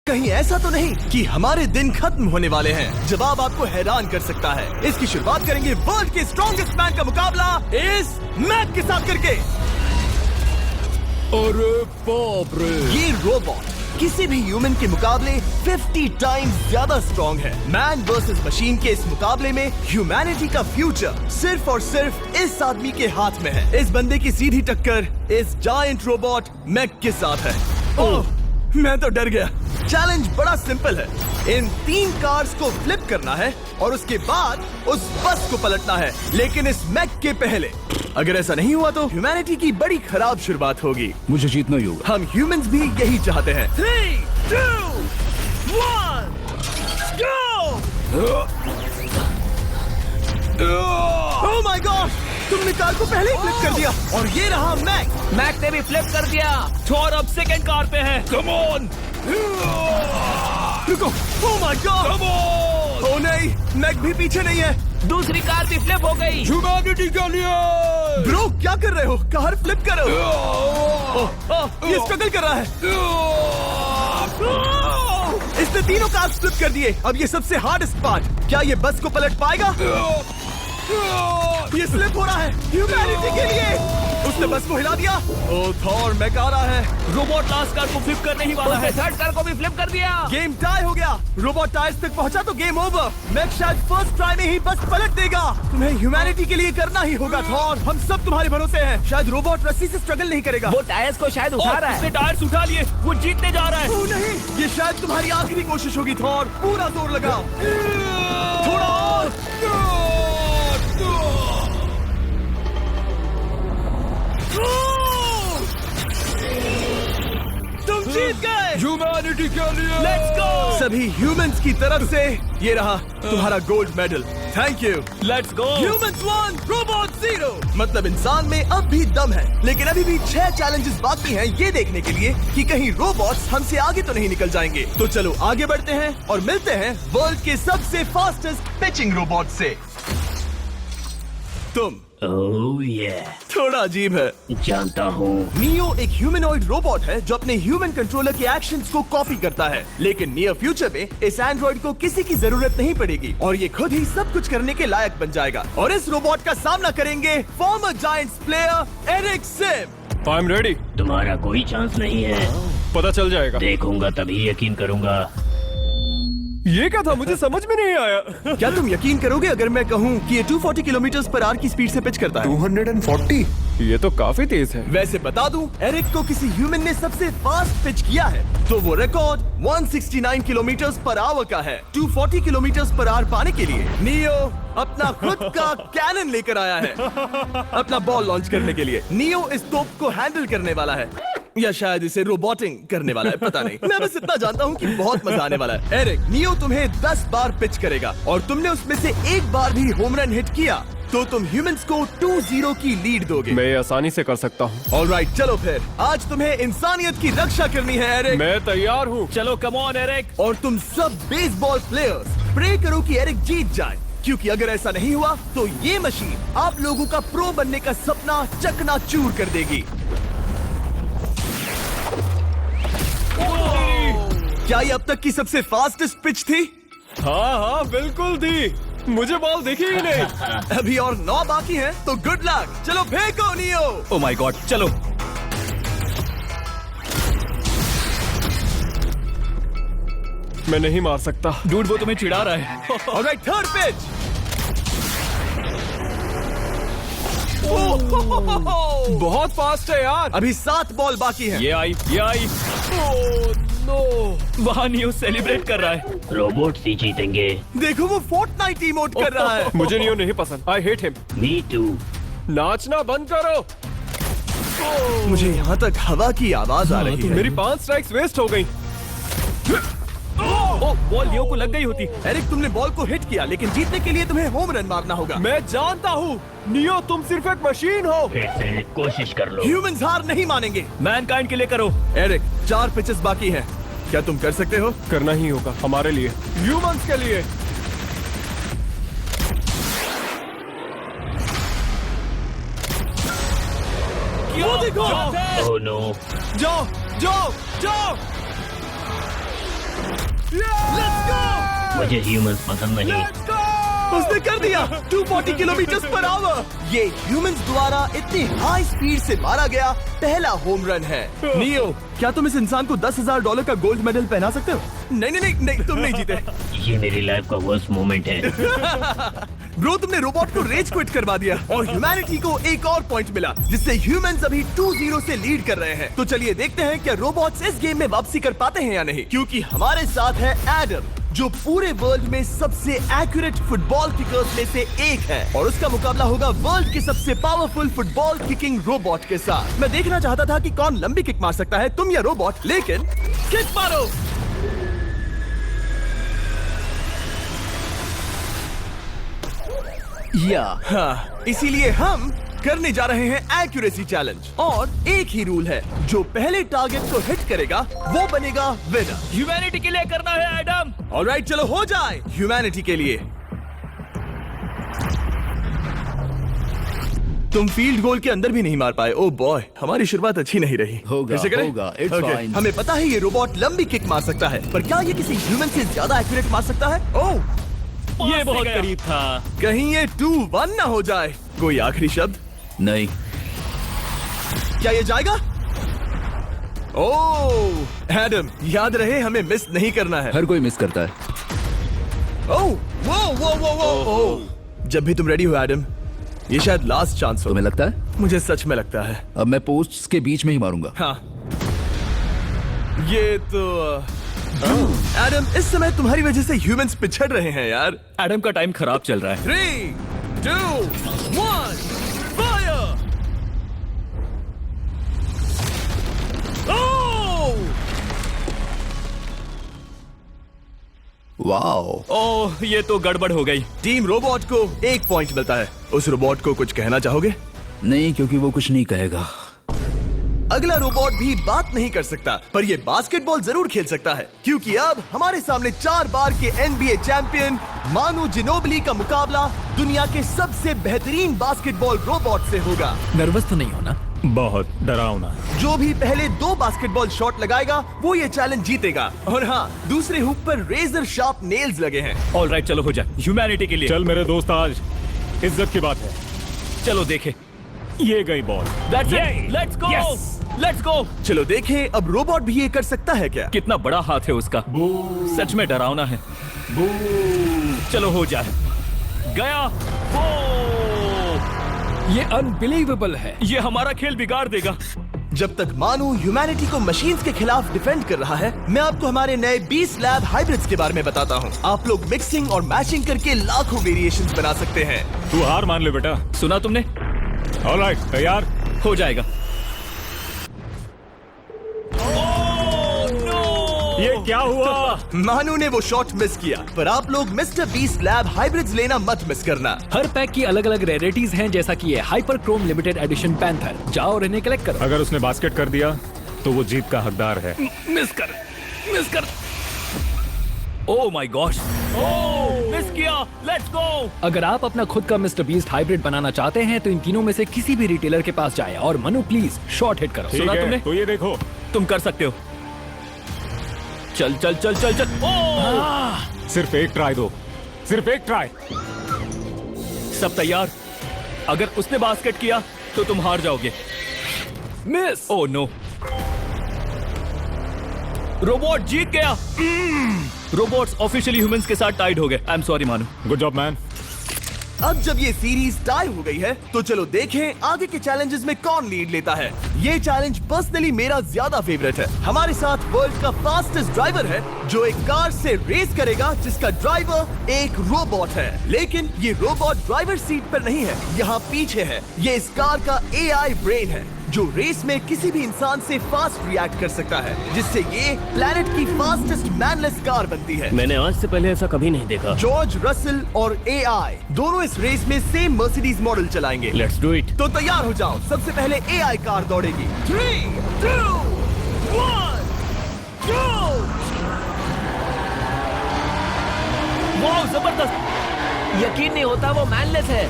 कहीं ऐसा तो नहीं कि हमारे दिन खत्म होने वाले हैं? जवाब आपको हैरान कर सकता है। इसकी शुरुआत करेंगे वर्ल्ड के स्ट्रॉन्गेस्ट मैन का मुकाबला इस मैक के साथ करके। अरे बाप रे! ये रोबोट किसी भी ह्यूमन के मुकाबले 50 टाइम्स ज्यादा स्ट्रॉन्ग है। मैन वर्सेस मशीन के इस मुकाबले में ह्यूमैनिटी का फ्यूचर सिर्फ और सिर्फ इस आदमी के हाथ में है। इस बंदे की सीधी टक्कर इस जायंट रोबोट मैक के साथ है। ओह, मैं तो डर गया। चैलेंज बड़ा सिंपल है। इन 3 कार्स को फ्लिप करना है और उसके बाद उस बस को पलटना है। लेकिन इस मैक के पहले अगर ऐसा नहीं हुआ तो ह्यूमैनिटी की बड़ी खराब शुरुआत होगी। मुझे जीतना ही होगा। हम ह्यूमंस भी यही चाहते हैं। 3, 2, 1, go! Oh my God! तुमने कार को पहले ही फ्लिप कर दिया और ये रहा मैक। मैक ने भी फ्लिप कर दिया। थॉर अब सेकंड कार पे है। Come on! रुको! Oh my God! Come on! Oh नहीं, मैक भी पीछे नहीं है। दूसरी कार भी फ्लिप हो गई। ह्यूमैनिटी के लिए! ब्रो क्या कर रहे हो? कार फ्लिप करो। ये स्ट्रगल कर रहा है। इसने तीनों कार फ्लिप कर दिए। अब ये सबसे हार्डेस्ट पार्ट। क्या ये बस को पलट पाएगा? ये स्लिप हो रहा है ह्यूमैनिटी के लिए। उसने बस को हिला दिया। ओ थॉर, मैक आ रहा है। रोबोट लास्ट कार को फ्लिप करने ही वाला है। थर्ड कार को भी फ्लिप कर दिया। गेम टाई हो गया। रोबोट टायर्स तक पहुंचा तो गेम ओवर। मैक शायद फर्स्ट ट्राई में ही बस पलट देगा। तुम्हें ह्यूमैनिटी के लिए करना ही होगा थॉर। हम सब तुम्हारे भरोसे हैं। शायद रोबोट रस्सी से स्ट्रगल नहीं करेगा। वो टायर्स को शायद उठा रहा है। उसने टायर्स उठा लिए। वो जीतने जा रहा है। ओह नहीं, ये शायद तुम्हारी आखिरी कोशिश होगी थॉर। पूरा जोर लगाओ। थोड़ा और। तुम जीत गए। ह्यूमैनिटी के लिए! Let's go. सभी ह्यूमंस की तरफ से ये रहा तुम्हारा gold medal. Thank you. Let's go. Humans 1, robot 0। मतलब इंसान में अब भी दम है। लेकिन अभी भी 6 चैलेंजेस बाकी हैं ये देखने के लिए कि कहीं रोबोट्स हमसे आगे तो नहीं निकल जाएंगे। तो चलो आगे बढ़ते हैं और मिलते हैं वर्ल्ड के सबसे फास्टेस्ट पिचिंग रोबोट से। तुम ओह ये थोड़ा अजीब है। जानता हूँ। नियो एक ह्यूमनॉइड रोबोट है जो अपने ह्यूमन कंट्रोलर के एक्शंस को कॉपी करता है। लेकिन नियर फ्यूचर में इस एंड्रॉइड को किसी की जरूरत नहीं पड़ेगी और ये खुद ही सब कुछ करने के लायक बन जाएगा। और इस रोबोट का सामना करेंगे former Giants player Eric Sim. I am ready. तुम्हारा कोई चांस नहीं है। पता चल जाएगा। देखूंगा तभी यकीन करूंगा। ये क्या था? मुझे समझ में नहीं आया। क्या तुम यकीन करोगे अगर मैं कहूँ कि ये 240 किलोमीटर पर आवर की स्पीड से पिच करता है? 240? ये तो काफी तेज है। वैसे बता दूं, एरिक को किसी ह्यूमन ने सबसे फास्ट पिच किया है तो वो रिकॉर्ड 169 किलोमीटर पर आवर का है। 240 किलोमीटर पर आवर पाने के लिए नियो अपना खुद का कैनन लेकर आया है अपना बॉल लॉन्च करने के लिए। नियो इस तोप को हैंडल करने वाला है या शायद इसे रोबोटिंग करने वाला है, पता नहीं। मैं बस इतना जानता हूँ कि बहुत मजा आने वाला है। एरिक, नियो तुम्हें 10 बार पिच करेगा और तुमने उसमें से एक बार भी होम रन हिट किया तो तुम ह्यूमंस को 2-0 की लीड दोगे। मैं ये आसानी से कर सकता हूँ। ऑलराइट, चलो फिर आज तुम्हें इंसानियत की रक्षा करनी है एरिक। मैं तैयार हूँ। चलो कम ऑन एरिक। और तुम सब बेसबॉल प्लेयर्स प्रे करो कि एरिक जीत जाए, क्योंकि अगर ऐसा नहीं हुआ तो ये मशीन आप लोगों का प्रो बनने का सपना चकनाचूर कर देगी। क्या ये अब तक की सबसे फास्टेस्ट पिच थी? हाँ बिल्कुल थी। मुझे बॉल दिखी ही नहीं। अभी और 9 बाकी हैं, तो गुड लक। चलो फेंको नियो। ओह माय गॉड, चलो। मैं नहीं मार सकता। डूड वो तुम्हें चिढ़ा रहा है। Alright, third pitch. बहुत फास्ट है यार। अभी 7 बॉल बाकी हैं। ये आई। Oh no! वहाँ नियो सेलिब्रेट कर रहा है। रोबोट ही जीतेंगे। देखो वो फोर्टनाइट इमोट कर रहा है। मुझे नियो नहीं पसंद। I hate him. Me too. नाचना बंद करो। मुझे यहाँ तक हवा की आवाज आ रही है। मेरी 5 स्ट्राइक्स वेस्ट हो गई। ओह, बॉल नियो को लग गई होती। एरिक, तुमने बॉल को हिट किया लेकिन जीतने के लिए तुम्हें होम रन मारना होगा। मैं जानता हूँ नियो, तुम सिर्फ एक मशीन हो। फिर से कोशिश कर लो। ह्यूमंस हार नहीं मानेंगे। मैनकाइंड के लिए करो। एरिक, 4 पिचेस बाकी हैं। क्या तुम कर सकते हो? करना ही होगा हमारे लिए, ह्यूमंस के लिए। वो देखो। Oh no. जाओ जाओ जाओ। मुझे ह्यूमंस पसंद नहीं। उसने कर दिया 240 किलोमीटर पर आवर। ये ह्यूमंस द्वारा इतनी हाई स्पीड से मारा गया पहला होम रन है। नियो, क्या तुम इस इंसान को $10,000 का गोल्ड मेडल पहना सकते हो? नहीं, तुम नहीं जीते। ये मेरी लाइफ का वर्स्ट मोमेंट है। ब्रो, तुमने रोबोट को रेज क्विट करवा दिया और ह्यूमैनिटी को एक और पॉइंट मिला, जिससे ह्यूमंस अभी 2-0 से लीड कर रहे हैं। तो चलिए देखते हैं क्या रोबोट्स इस गेम में वापसी कर पाते हैं या नहीं, क्योंकि हमारे साथ है एडम, जो पूरे वर्ल्ड में सबसे एक्यूरेट फुटबॉल किकर्स में से एक है, और उसका मुकाबला होगा वर्ल्ड के सबसे पावरफुल फुटबॉल किकिंग रोबोट के साथ। मैं देखना चाहता था कि कौन लंबी किक मार सकता है, तुम या रोबोट, लेकिन किक मारो। हाँ, इसीलिए हम करने जा रहे हैं एक्यूरेसी चैलेंज, और एक ही रूल है, जो पहले टारगेट को हिट करेगा वो बनेगा विनर। ह्यूमैनिटी के लिए करना है एडम। ऑलराइट, चलो हो जाए ह्यूमैनिटी के लिए। तुम फील्ड गोल के अंदर भी नहीं मार पाए। ओ बॉय, हमारी शुरुआत अच्छी नहीं रही। होगा, फिर से करें? होगा, it's Okay. fine. हमें पता है ये रोबोट लंबी किक मार सकता है, पर क्या ये किसी ह्यूमन से ज्यादा एक्यूरेट मार सकता है? ओह, ये बहुत करीब था। कहीं ये 2-1 ना हो जाए। कोई आखिरी शब्द? नहीं। क्या ये जाएगा? ओह एडम, याद रहे हमें मिस नहीं करना है। हर कोई मिस करता है। ओह, वो। जब भी तुम रेडी हो एडम, ये शायद लास्ट चांस हो। तुम्हें लगता है? मुझे सच में लगता है। अब मैं पोस्ट्स के बीच में ही मारूंगा। हाँ, ये तो एडम, इस समय तुम्हारी वजह से ह्यूमंस पिछड़ रहे हैं यार। एडम का टाइम खराब चल रहा है। 3, 2, 1, फायर! वाओ। ओह, ये तो गड़बड़ हो गई। टीम रोबोट को 1 पॉइंट मिलता है। उस रोबोट को कुछ कहना चाहोगे? नहीं, क्योंकि वो कुछ नहीं कहेगा। अगला रोबोट भी बात नहीं कर सकता, पर ये बास्केटबॉल जरूर खेल सकता है, क्योंकि अब हमारे सामने 4 बार के NBA चैंपियन मानू जिनोबिली का मुकाबला दुनिया के सबसे बेहतरीन बास्केटबॉल रोबोट से होगा। नर्वस तो नहीं होना? बहुत डरावना। जो भी पहले 2 बास्केटबॉल शॉट लगाएगा वो ये चैलेंज जीतेगा। और हाँ, दूसरे हुक पर रेजर शार्प नेल्स लगे हैं। ऑलराइट, चलो हो जाए ह्यूमैनिटी के लिए। चल मेरे दोस्त, आज इज्जत की बात है। चलो देखे। ये गई ball. Let's go, let's go. चलो देखें अब रोबोट भी ये कर सकता है क्या? कितना बड़ा हाथ है उसका, सच में डरावना है। चलो हो जाए। गया। ये अनबिलीवेबल है। ये हमारा खेल बिगाड़ देगा। जब तक मानू ह्यूमैनिटी को मशीन्स के खिलाफ डिफेंड कर रहा है, मैं आपको हमारे नए 20 लैब हाइब्रिड्स के बारे में बताता हूँ। आप लोग मिक्सिंग और मैचिंग करके लाखों वेरिएशंस बना सकते हैं। तू हार मान ले बेटा। सुना तुमने? ऑलराइट, तैयार? हो जाएगा। ये क्या हुआ? मानू ने वो शॉट मिस किया, पर आप लोग मिस्टर 20 लैब हाइब्रिड्स लेना मत मिस करना। हर पैक की अलग अलग रेयरिटीज हैं, जैसा कि ये hyper Chrome limited edition panther. जाओ और इन्हें कलेक्ट करो। अगर उसने बास्केट कर दिया तो वो जीत का हकदार है। मिस कर। ओह माय गॉश, मिस किया। Let's go. अगर आप अपना खुद का मिस्टर बीस्ट हाइब्रिड बनाना चाहते हैं तो इन तीनों में से किसी भी रिटेलर के पास जाएं और मनु प्लीज शॉट हिट करो। ठीक सुना है, तुमने? तो ये देखो। तुम कर सकते हो। चल। सिर्फ एक ट्राई दो, सिर्फ एक ट्राई। सब तैयार? अगर उसने बास्केट किया तो तुम हार जाओगे। मिस। ओह नो, रोबोट जीत गया। रोबोट्स ऑफिशियली ह्यूमंस के साथ टाइड हो गए। आई एम सॉरी मानू। Good job man. अब जब ये सीरीज टाई हो गई है, तो चलो देखें आगे के चैलेंजेस में कौन लीड लेता है। ये चैलेंज पर्सनली मेरा ज्यादा फेवरेट है। हमारे साथ वर्ल्ड का फास्टेस्ट ड्राइवर है, जो एक कार से रेस करेगा जिसका ड्राइवर एक रोबोट है। लेकिन ये रोबोट ड्राइवर सीट पर नहीं है, यहाँ पीछे है। ये इस कार का AI ब्रेन है, जो रेस में किसी भी इंसान से फास्ट रिएक्ट कर सकता है, जिससे ये प्लेनेट की फास्टेस्ट मैनलेस कार बनती है। मैंने आज से पहले ऐसा कभी नहीं देखा। जॉर्ज रसल और AI दोनों इस रेस में सेम मर्सिडीज मॉडल चलाएंगे। Let's do it. तो तैयार हो जाओ। सबसे पहले AI कार दौड़ेगी। 3, 2, 1, go! वाह, जबरदस्त। यकीन नहीं होता वो मैनलेस है।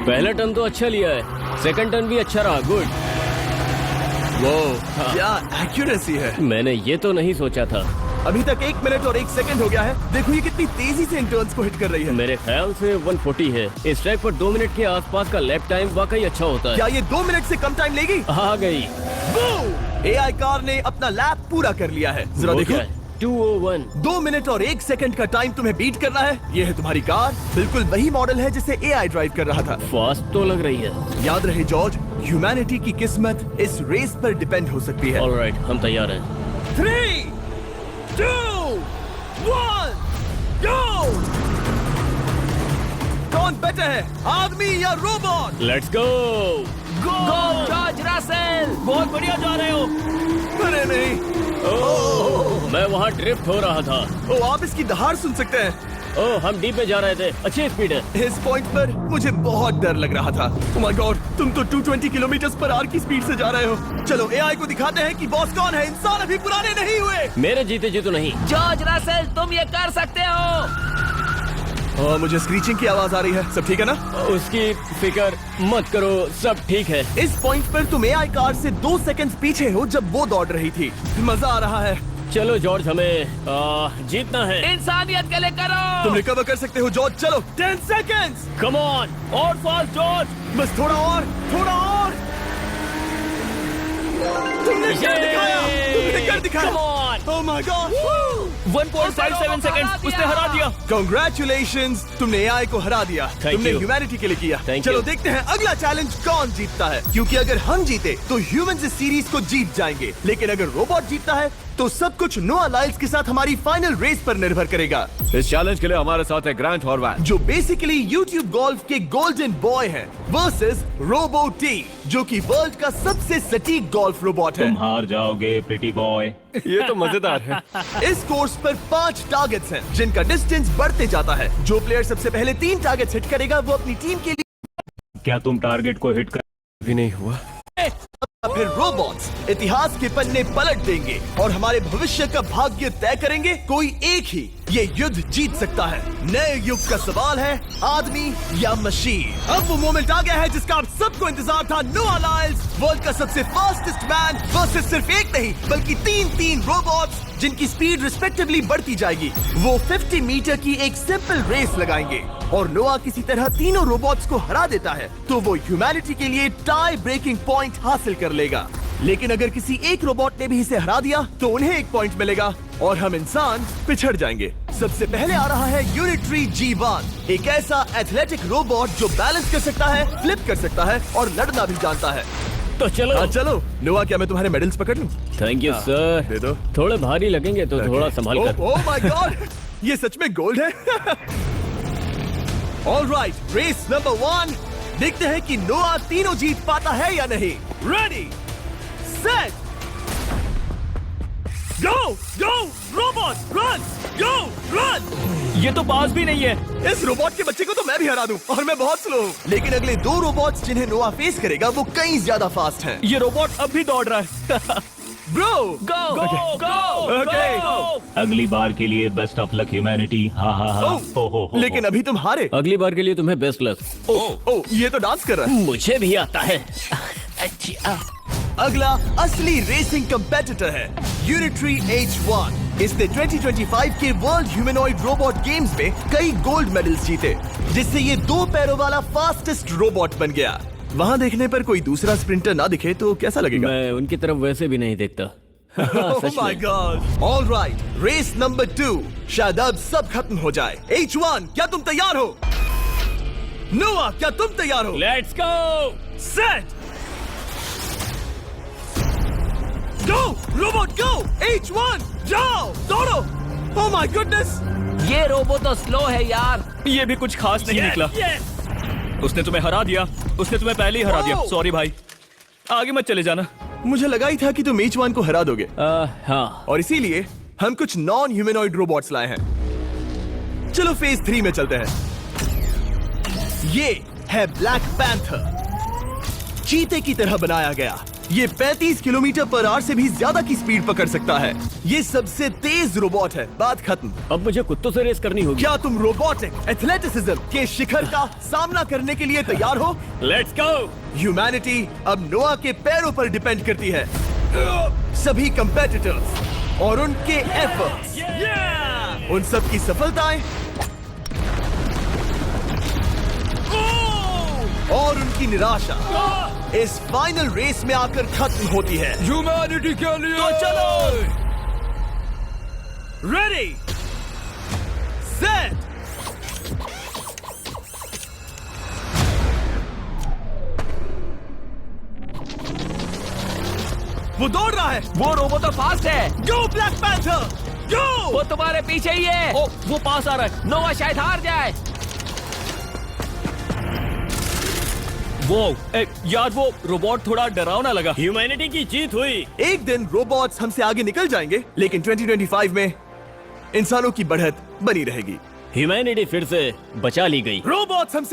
पहला टर्न तो अच्छा लिया है, सेकंड टर्न भी अच्छा रहा। गुड। वो क्या एक्यूरेसी है। मैंने ये तो नहीं सोचा था। अभी तक 1 मिनट और 1 सेकंड हो गया है। देखो ये कितनी तेजी से इन टर्न्स को हिट कर रही है। मेरे ख्याल से 140 है। इस ट्रैक पर 2 मिनट के आसपास का लैप टाइम वाकई अच्छा होता है। क्या ये 2 मिनट से कम टाइम लेगी? आ गई। एआई कार ने अपना लैप पूरा कर लिया है। जरा वो देखो, क्या है? 201। 2 मिनट और 1 सेकंड का टाइम तुम्हें बीट करना है। ये है तुम्हारी कार, बिल्कुल वही मॉडल है जिसे एआई ड्राइव कर रहा था। फास्ट तो लग रही है। याद रहे जॉर्ज, ह्यूमैनिटी की किस्मत इस रेस पर डिपेंड हो सकती है। ऑलराइट, हम तैयार हैं। 3, 2, 1, गो! कौन बेटर है, आदमी या robot? Let's go. George Russell, बहुत बढ़िया जा रहे हो। अरे नहीं, मैं वहाँ ड्रिफ्ट हो रहा था। ओ आप इसकी दहाड़ सुन सकते हैं। ओह, हम डीप में जा रहे थे। अच्छी स्पीड है। इस पॉइंट पर मुझे बहुत डर लग रहा था। ओह माय गॉड, तुम तो 220 किलोमीटर पर आवर की स्पीड से जा रहे हो। चलो एआई को दिखाते हैं कि बॉस कौन है। इंसान अभी पुराने नहीं हुए। मेरे जीते जी तो नहीं। जॉर्ज रसेल, तुम ये कर सकते हो। मुझे स्क्रीचिंग की आवाज आ रही है। सब ठीक है ना? उसकी फिक्र मत करो, सब ठीक है। इस पॉइंट पर तुम एआई कार से 2 सेकंड पीछे हो जब वो दौड़ रही थी। मजा आ रहा है। चलो जॉर्ज, हमें जीतना है। इंसानियत के लिए करो। तुम रिकवर कर सकते हो जॉर्ज। चलो 10 सेकंड्स। कम ऑन, और फास्ट जॉर्ज। बस थोड़ा और, थोड़ा और। तुमने कर दिखाया, तुमने कर दिखाया। Come on. Oh my God. 1.57 seconds, उसने हरा दिया। Congratulations, तुमने एआई को हरा दिया। Thank तुमने you. ह्यूमैनिटी के लिए किया। Thank चलो you. देखते हैं अगला चैलेंज कौन जीतता है। क्योंकि अगर हम जीते तो ह्यूमंस इस सीरीज को जीत जाएंगे, लेकिन अगर रोबोट जीतता है तो सब कुछ नोआ लाइल्स के साथ हमारी फाइनल रेस पर निर्भर करेगा। इस चैलेंज के लिए हमारे साथ है ग्रांट हॉर्वैट, जो बेसिकली YouTube गोल्फ के गोल्डन बॉय हैं, वर्सेस रोबोटी, जो कि वर्ल्ड का सबसे सटीक गोल्फ रोबोट है। हार जाओगे प्रिटी बॉय। ये तो मजेदार है। इस कोर्स पर 5 टारगेट्स हैं, जिनका डिस्टेंस बढ़ते जाता है। जो प्लेयर सबसे पहले 3 टारगेट्स हिट करेगा वो अपनी टीम के लिए। क्या तुम टारगेट को हिट कर भी नहीं हुआ। फिर रोबोट्स इतिहास के पन्ने पलट देंगे और हमारे भविष्य का भाग्य तय करेंगे। कोई एक ही ये युद्ध जीत सकता है। नए युग का सवाल है, आदमी या मशीन। अब वो मोमेंट आ गया है जिसका आप सबको इंतजार था। नोआ लाइल्स, वर्ल्ड का सबसे फास्टेस्ट मैन वर्सेस सिर्फ एक नहीं बल्कि 3 रोबोट्स, जिनकी स्पीड रिस्पेक्टिवली बढ़ती जाएगी। वो 50 मीटर की एक सिंपल रेस लगाएंगे और नोआ किसी तरह तीनों रोबोट्स को हरा देता है तो वो ह्यूमैनिटी के लिए टाई ब्रेकिंग पॉइंट हासिल कर लेगा। लेकिन अगर किसी एक रोबोट ने भी इसे हरा दिया तो उन्हें 1 पॉइंट मिलेगा और हम इंसान पिछड़ जाएंगे। सबसे पहले आ रहा है यूनिट्री G1, एक ऐसा एथलेटिक रोबोट जो बैलेंस कर सकता है, फ्लिप कर सकता है और लड़ना भी जानता है। तो चलो। हाँ चलो। नोआ, क्या मैं तुम्हारे मेडल्स पकड़ लूं? Thank you sir. दे दो। थोड़े भारी लगेंगे तो थोड़ा संभाल कर। ओह माय गॉड, ये सच में गोल्ड है। Alright, race number 1। देखते हैं कि नोआ तीनों जीत पाता है या नहीं। रेडी, सेट, गो गो रोबोट, रन, गो रन। ये तो पास भी नहीं है। इस रोबोट के बच्चे को तो मैं भी हरा दूं और मैं बहुत स्लो हूं। लेकिन अगले 2 रोबोट्स जिन्हें नोआ फेस करेगा वो कहीं ज्यादा फास्ट हैं। ये रोबोट अब भी दौड़ रहा है। ब्रो, गो गो गो Okay. अगली बार के लिए बेस्ट ऑफ लक ह्यूमैनिटी। हाँ हाँ हाँ। लेकिन अभी तुम हारे। अगली बार के लिए तुम्हें बेस्ट लक। ओ, ये तो डांस कर रहा है। मुझे भी आता है। अगला असली रेसिंग कंपेटिटर है यूनिट्री H1। इसने 2025 के वर्ल्ड ह्यूमनॉइड रोबोट गेम्स में कई गोल्ड मेडल्स जीते, जिससे ये 2 पैरों वाला फास्टेस्ट रोबोट बन गया। वहाँ देखने पर कोई दूसरा स्प्रिंटर ना दिखे तो कैसा लगेगा? मैं उनकी तरफ वैसे भी नहीं देखता। Oh my God! All right, race number 2। शायद अब सब खत्म हो जाए। H1, क्या तुम तैयार हो? नोआ, क्या तुम तैयार हो? Let's go. Set, go robot go. H1, जाओ, दौड़ो। Oh my goodness! ये रोबोट तो स्लो है यार। ये भी कुछ खास नहीं निकला। उसने तुम्हें हरा दिया। उसने तुम्हें पहले ही हरा दिया। सॉरी भाई, आगे मत चले जाना। मुझे लगा ही था कि तुम H1 को हरा दोगे हाँ। और इसीलिए हम कुछ नॉन ह्यूमनॉइड रोबोट्स लाए हैं। चलो फेज 3 में चलते हैं। ये है ब्लैक पैंथर, चीते की तरह बनाया गया। ये 35 किलोमीटर पर आवर से भी ज्यादा की स्पीड पकड़ सकता है। ये सबसे तेज रोबोट है। बात खत्म। अब मुझे कुत्तों से रेस करनी होगी। क्या तुम रोबोटिक एथलेटिसिज्म के शिखर का सामना करने के लिए तैयार हो? Let's go. ह्यूमैनिटी अब नोआ के पैरों पर डिपेंड करती है। सभी कंपेटिटर्स और उनके एफर्ट्स, उन सब की सफलताएं और उनकी निराशा इस फाइनल रेस में आकर खत्म होती है। ह्यूमैनिटी के लिए तो चलो, रेडी सेट। वो दौड़ रहा है। वो रोबो तो फास्ट है। गो ब्लैक पैंथर, गो। वो तुम्हारे पीछे ही है। ओ, वो पास आ रहा है। नोवा शायद हार जाए। वो यार, वो रोबोट थोड़ा डरावना लगा। ह्यूमैनिटी की जीत हुई। एक दिन रोबोट्स हमसे आगे निकल जाएंगे, लेकिन 2025 में इंसानों की बढ़त बनी रहेगी। ह्यूमैनिटी फिर से बचा ली गई। रोबोट्स हमसे